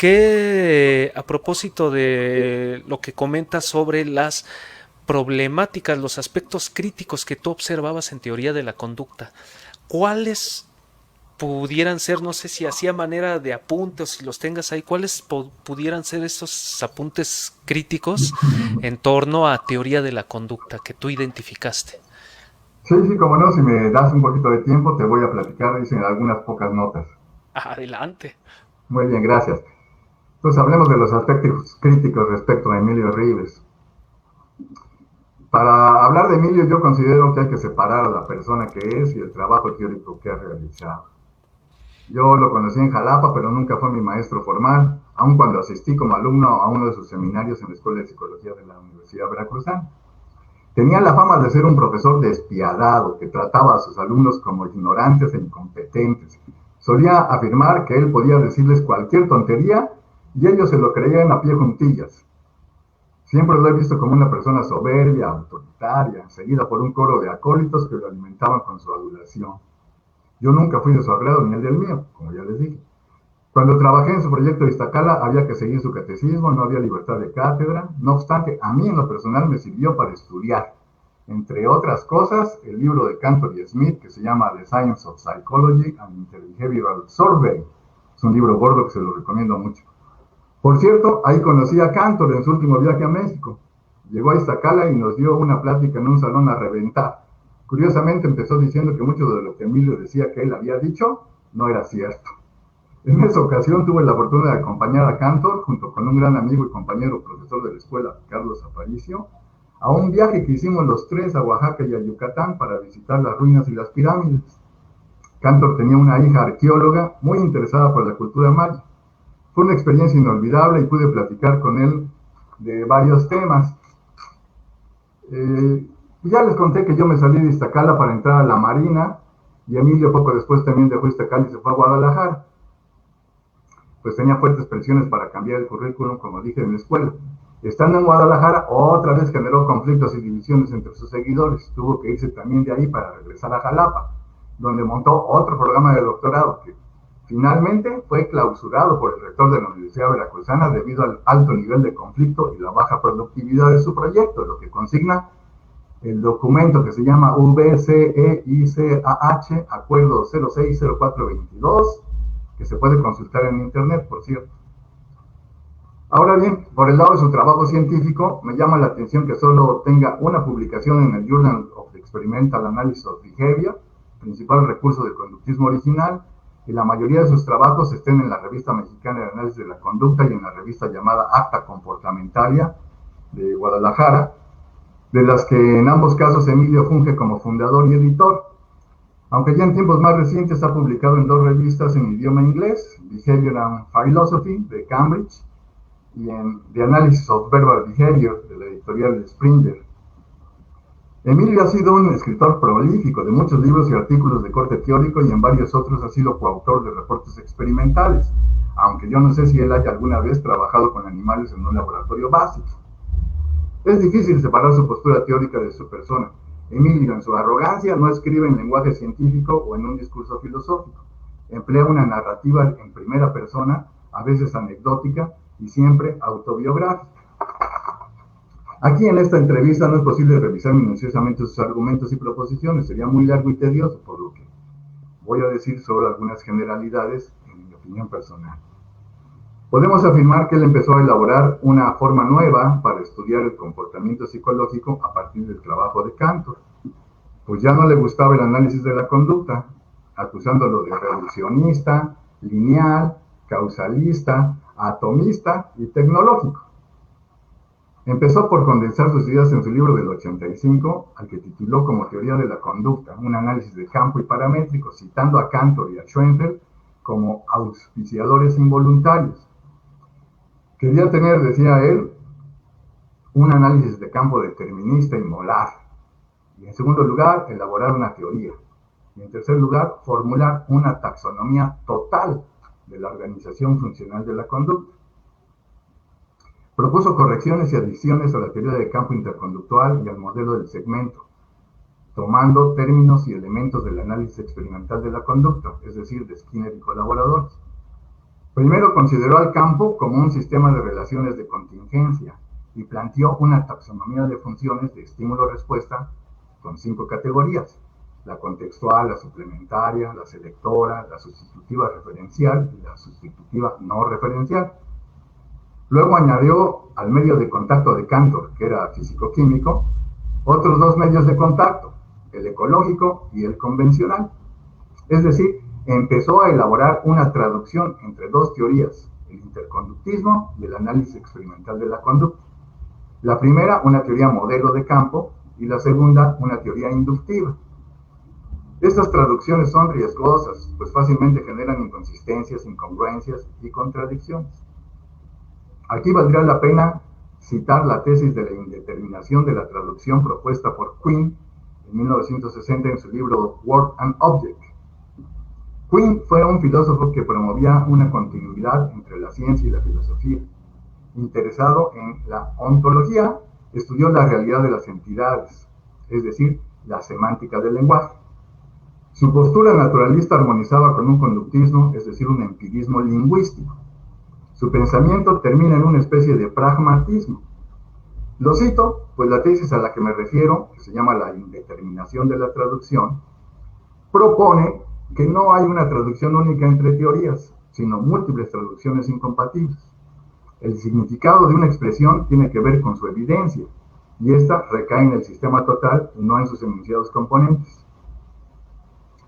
Que a propósito de lo que comentas sobre las problemáticas, los aspectos críticos que tú observabas en teoría de la conducta, ¿cuáles pudieran ser, no sé si hacía manera de apunte o si los tengas ahí, cuáles pudieran ser estos apuntes críticos en torno a teoría de la conducta que tú identificaste? Sí, sí, como no, si me das un poquito de tiempo, te voy a platicar, dicen algunas pocas notas. Adelante. Muy bien, gracias. Entonces hablemos de los aspectos críticos respecto a Emilio Rives. Para hablar de Emilio, yo considero que hay que separar a la persona que es y el trabajo teórico que ha realizado. Yo lo conocí en Jalapa, pero nunca fue mi maestro formal, aun cuando asistí como alumno a uno de sus seminarios en la Escuela de Psicología de la Universidad Veracruzana. Tenía la fama de ser un profesor despiadado que trataba a sus alumnos como ignorantes e incompetentes. Solía afirmar que él podía decirles cualquier tontería y ellos se lo creían a pie juntillas. Siempre lo he visto como una persona soberbia, autoritaria, seguida por un coro de acólitos que lo alimentaban con su adulación. Yo nunca fui de su agrado ni el del mío, como ya les dije. Cuando trabajé en su proyecto de Iztacala había que seguir su catecismo, no había libertad de cátedra. No obstante, a mí en lo personal me sirvió para estudiar. Entre otras cosas, el libro de Cantor y Smith que se llama The Science of Psychology and Behavioral Survey. Es un libro gordo que se lo recomiendo mucho. Por cierto, ahí conocí a Cantor en su último viaje a México. Llegó a Iztacala y nos dio una plática en un salón a reventar. Curiosamente empezó diciendo que mucho de lo que Emilio decía que él había dicho no era cierto. En esa ocasión tuve la fortuna de acompañar a Cantor, junto con un gran amigo y compañero profesor de la escuela, Carlos Aparicio, a un viaje que hicimos los tres a Oaxaca y a Yucatán para visitar las ruinas y las pirámides. Cantor tenía una hija arqueóloga muy interesada por la cultura maya. Fue una experiencia inolvidable y pude platicar con él de varios temas. Ya les conté que yo me salí de Iztacala para entrar a la Marina y Emilio poco después también dejó Iztacala y se fue a Guadalajara. Pues tenía fuertes presiones para cambiar el currículum, como dije, en la escuela. Estando en Guadalajara, otra vez generó conflictos y divisiones entre sus seguidores. Tuvo que irse también de ahí para regresar a Jalapa, donde montó otro programa de doctorado que finalmente fue clausurado por el rector de la Universidad Veracruzana debido al alto nivel de conflicto y la baja productividad de su proyecto, lo que consigna el documento que se llama VCEICAH, Acuerdo 060422, que se puede consultar en internet, por cierto. Ahora bien, por el lado de su trabajo científico, me llama la atención que solo tenga una publicación en el Journal of Experimental Analysis of Behavior, principal recurso del conductismo original, y la mayoría de sus trabajos estén en la Revista Mexicana de Análisis de la Conducta y en la revista llamada Acta Comportamentalia de Guadalajara, de las que en ambos casos Emilio funge como fundador y editor, aunque ya en tiempos más recientes ha publicado en dos revistas en idioma inglés, Behavior and Philosophy de Cambridge y en The Analysis of Verbal Behavior de la editorial Springer. Emilio ha sido un escritor prolífico de muchos libros y artículos de corte teórico y en varios otros ha sido coautor de reportes experimentales, aunque yo no sé si él haya alguna vez trabajado con animales en un laboratorio básico. Es difícil separar su postura teórica de su persona. Emilio, en su arrogancia, no escribe en lenguaje científico o en un discurso filosófico. Emplea una narrativa en primera persona, a veces anecdótica y siempre autobiográfica. Aquí en esta entrevista no es posible revisar minuciosamente sus argumentos y proposiciones, sería muy largo y tedioso, por lo que voy a decir solo algunas generalidades en mi opinión personal. Podemos afirmar que él empezó a elaborar una forma nueva para estudiar el comportamiento psicológico a partir del trabajo de Cantor, pues ya no le gustaba el análisis de la conducta, acusándolo de reduccionista, lineal, causalista, atomista y tecnológico. Empezó por condensar sus ideas en su libro del 85, al que tituló como Teoría de la Conducta, un análisis de campo y paramétrico, citando a Cantor y a Schoenfeld como auspiciadores involuntarios. Quería tener, decía él, un análisis de campo determinista y molar. Y en segundo lugar, elaborar una teoría. Y en tercer lugar, formular una taxonomía total de la organización funcional de la conducta. Propuso correcciones y adiciones a la teoría de campo interconductual y al modelo del segmento, tomando términos y elementos del análisis experimental de la conducta, es decir, de Skinner y colaboradores. Primero consideró al campo como un sistema de relaciones de contingencia y planteó una taxonomía de funciones de estímulo-respuesta con 5 categorías: la contextual, la suplementaria, la selectora, la sustitutiva referencial y la sustitutiva no referencial. Luego añadió al medio de contacto de Cantor, que era físico-químico, otros 2 medios de contacto, el ecológico y el convencional. Es decir, empezó a elaborar una traducción entre 2 teorías, el interconductismo y el análisis experimental de la conducta. La primera, una teoría modelo de campo, y la segunda, una teoría inductiva. Estas traducciones son riesgosas, pues fácilmente generan inconsistencias, incongruencias y contradicciones. Aquí valdría la pena citar la tesis de la indeterminación de la traducción propuesta por Quine en 1960 en su libro Word and Object. Quine fue un filósofo que promovía una continuidad entre la ciencia y la filosofía. Interesado en la ontología, estudió la realidad de las entidades, es decir, la semántica del lenguaje. Su postura naturalista armonizaba con un conductismo, es decir, un empirismo lingüístico. Su pensamiento termina en una especie de pragmatismo. Lo cito, pues la tesis a la que me refiero, que se llama la indeterminación de la traducción, propone que no hay una traducción única entre teorías, sino múltiples traducciones incompatibles. El significado de una expresión tiene que ver con su evidencia, y esta recae en el sistema total y no en sus enunciados componentes.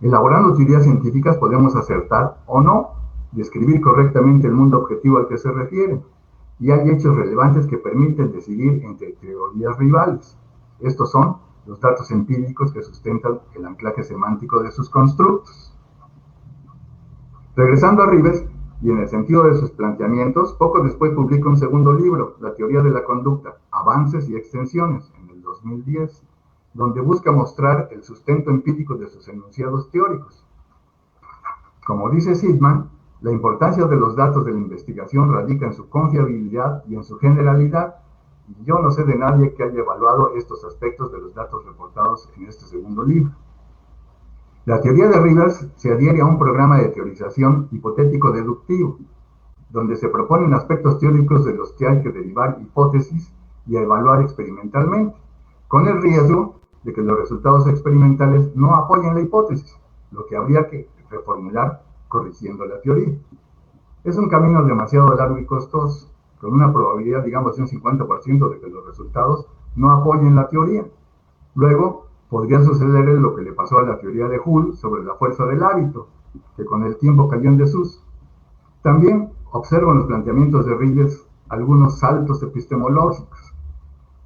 Elaborando teorías científicas podemos acertar o no, describir correctamente el mundo objetivo al que se refiere, y hay hechos relevantes que permiten decidir entre teorías rivales. Estos son los datos empíricos que sustentan el anclaje semántico de sus constructos. Regresando a Rives, y en el sentido de sus planteamientos, poco después publica un segundo libro, La teoría de la conducta, avances y extensiones, en el 2010, donde busca mostrar el sustento empírico de sus enunciados teóricos. Como dice Sidman, la importancia de los datos de la investigación radica en su confiabilidad y en su generalidad, y yo no sé de nadie que haya evaluado estos aspectos de los datos reportados en este segundo libro. La teoría de Rivers se adhiere a un programa de teorización hipotético-deductivo, donde se proponen aspectos teóricos de los que hay que derivar hipótesis y evaluar experimentalmente, con el riesgo de que los resultados experimentales no apoyen la hipótesis, lo que habría que reformular corrigiendo la teoría. Es un camino demasiado largo y costoso, con una probabilidad, digamos, de un 50% de que los resultados no apoyen la teoría. Luego, podría suceder lo que le pasó a la teoría de Hull sobre la fuerza del hábito, que con el tiempo cayó en desuso. También observo en los planteamientos de Rives algunos saltos epistemológicos,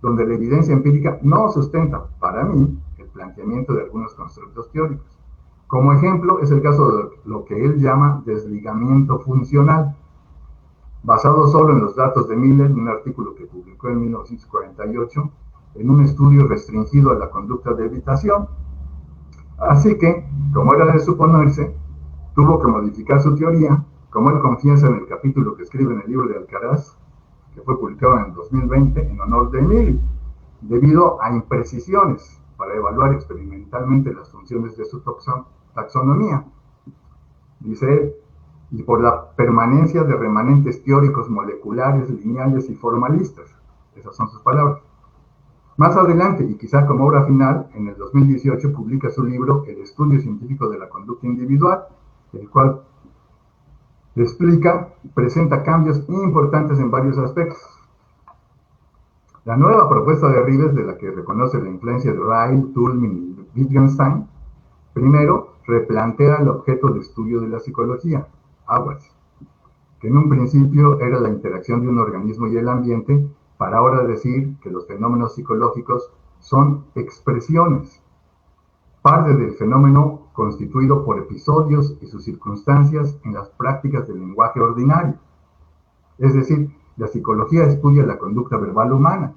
donde la evidencia empírica no sustenta, para mí, el planteamiento de algunos constructos teóricos. Como ejemplo, es el caso de lo que él llama desligamiento funcional, basado solo en los datos de Miller, un artículo que publicó en 1948, en un estudio restringido a la conducta de evitación. Así que, como era de suponerse, tuvo que modificar su teoría, como él confiesa en el capítulo que escribe en el libro de Alcaraz, que fue publicado en el 2020 en honor de Emilio, debido a imprecisiones para evaluar experimentalmente las funciones de su taxonomía. Dice él, y por la permanencia de remanentes teóricos moleculares, lineales y formalistas. Esas son sus palabras. Más adelante, y quizá como obra final, en el 2018 publica su libro El estudio científico de la conducta individual, el cual presenta cambios importantes en varios aspectos. La nueva propuesta de Rives, de la que reconoce la influencia de Ryle, Toulmin y Wittgenstein, primero replantea el objeto de estudio de la psicología, aguas, que en un principio era la interacción de un organismo y el ambiente, para ahora decir que los fenómenos psicológicos son expresiones, parte del fenómeno constituido por episodios y sus circunstancias en las prácticas del lenguaje ordinario. Es decir, la psicología estudia la conducta verbal humana.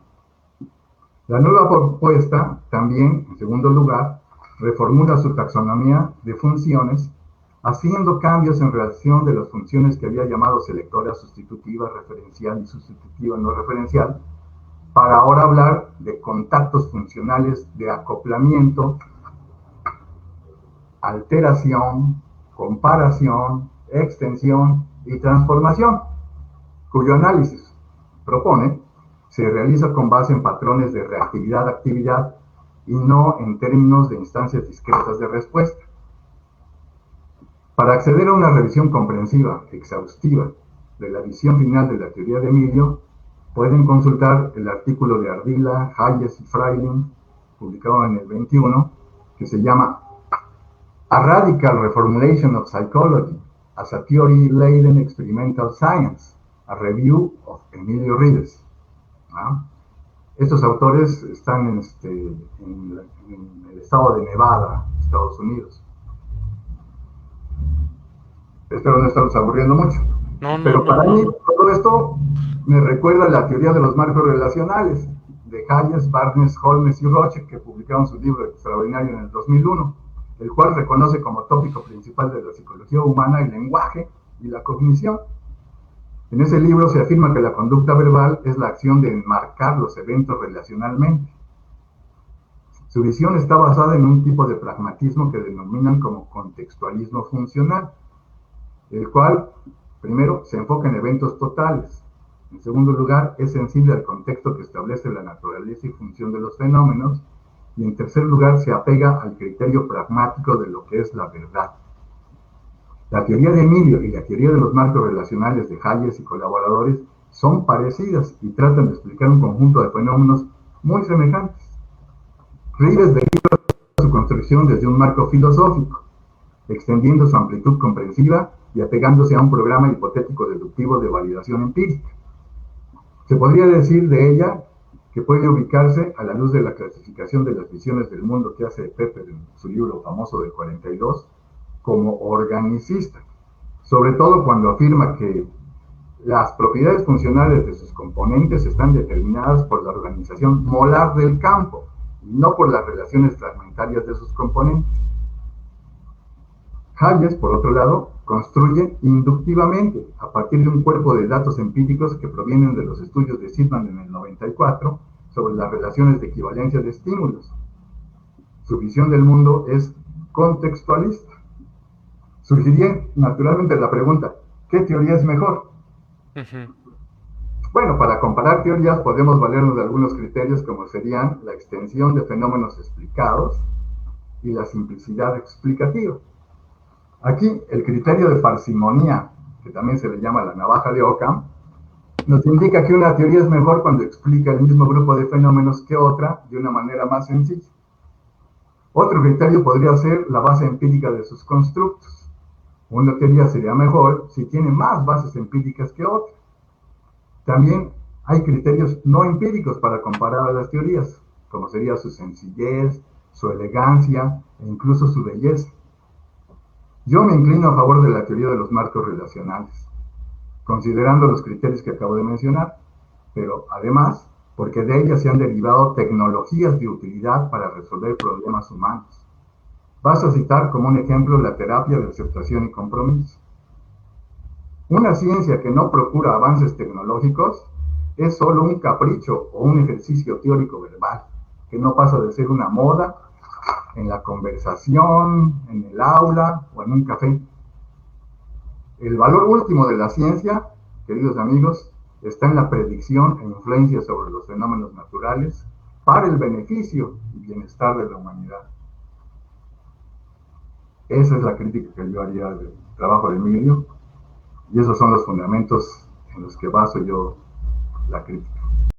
La nueva propuesta también, en segundo lugar, reformula su taxonomía de funciones, haciendo cambios en relación de las funciones que había llamado selectora, sustitutiva, referencial y sustitutiva no referencial, para ahora hablar de contactos funcionales de acoplamiento, alteración, comparación, extensión y transformación, cuyo análisis propone se realiza con base en patrones de reactividad-actividad y no en términos de instancias discretas de respuesta. Para acceder a una revisión comprensiva, exhaustiva, de la visión final de la teoría de Emilio, pueden consultar el artículo de Ardila, Hayes y Freiling, publicado en el 21, que se llama A Radical Reformulation of Psychology as a Theory-Laden Experimental Science, a Review of Emilio Rives. ¿Ah? Estos autores están en el estado de Nevada, Estados Unidos. Espero no estarlos aburriendo mucho. No, no, Pero no, para no, mí no. todo esto me recuerda a la teoría de los marcos relacionales de Hayes, Barnes, Holmes y Roche, que publicaron su libro extraordinario en el 2001, el cual reconoce como tópico principal de la psicología humana el lenguaje y la cognición. En ese libro se afirma que la conducta verbal es la acción de enmarcar los eventos relacionalmente. Su visión está basada en un tipo de pragmatismo que denominan como contextualismo funcional, el cual, primero, se enfoca en eventos totales. En segundo lugar, es sensible al contexto que establece la naturaleza y función de los fenómenos. Y en tercer lugar, se apega al criterio pragmático de lo que es la verdad. La teoría de Emilio y la teoría de los marcos relacionales de Hayes y colaboradores son parecidas y tratan de explicar un conjunto de fenómenos muy semejantes. Rives deriva su construcción desde un marco filosófico, extendiendo su amplitud comprensiva y apegándose a un programa hipotético deductivo de validación empírica. Se podría decir de ella que puede ubicarse a la luz de la clasificación de las visiones del mundo que hace Pepper en su libro famoso del 42 como organicista, sobre todo cuando afirma que las propiedades funcionales de sus componentes están determinadas por la organización molar del campo y no por las relaciones fragmentarias de sus componentes. Hayes, por otro lado, construye inductivamente, a partir de un cuerpo de datos empíricos que provienen de los estudios de Sidman en el 94 sobre las relaciones de equivalencia de estímulos. Su visión del mundo es contextualista. Surgiría naturalmente la pregunta, ¿qué teoría es mejor? Ujú. Bueno, para comparar teorías podemos valernos de algunos criterios como serían la extensión de fenómenos explicados y la simplicidad explicativa. Aquí el criterio de parsimonía, que también se le llama la navaja de Occam, nos indica que una teoría es mejor cuando explica el mismo grupo de fenómenos que otra de una manera más sencilla. Otro criterio podría ser la base empírica de sus constructos. Una teoría sería mejor si tiene más bases empíricas que otra. También hay criterios no empíricos para comparar a las teorías, como sería su sencillez, su elegancia e incluso su belleza. Yo me inclino a favor de la teoría de los marcos relacionales, considerando los criterios que acabo de mencionar, pero además porque de ella se han derivado tecnologías de utilidad para resolver problemas humanos. Vas a citar como un ejemplo la terapia de aceptación y compromiso. Una ciencia que no procura avances tecnológicos es solo un capricho o un ejercicio teórico verbal, que no pasa de ser una moda en la conversación, en el aula o en un café. El valor último de la ciencia, queridos amigos, está en la predicción e influencia sobre los fenómenos naturales para el beneficio y bienestar de la humanidad. Esa es la crítica que yo haría del trabajo de Emilio, y esos son los fundamentos en los que baso yo la crítica.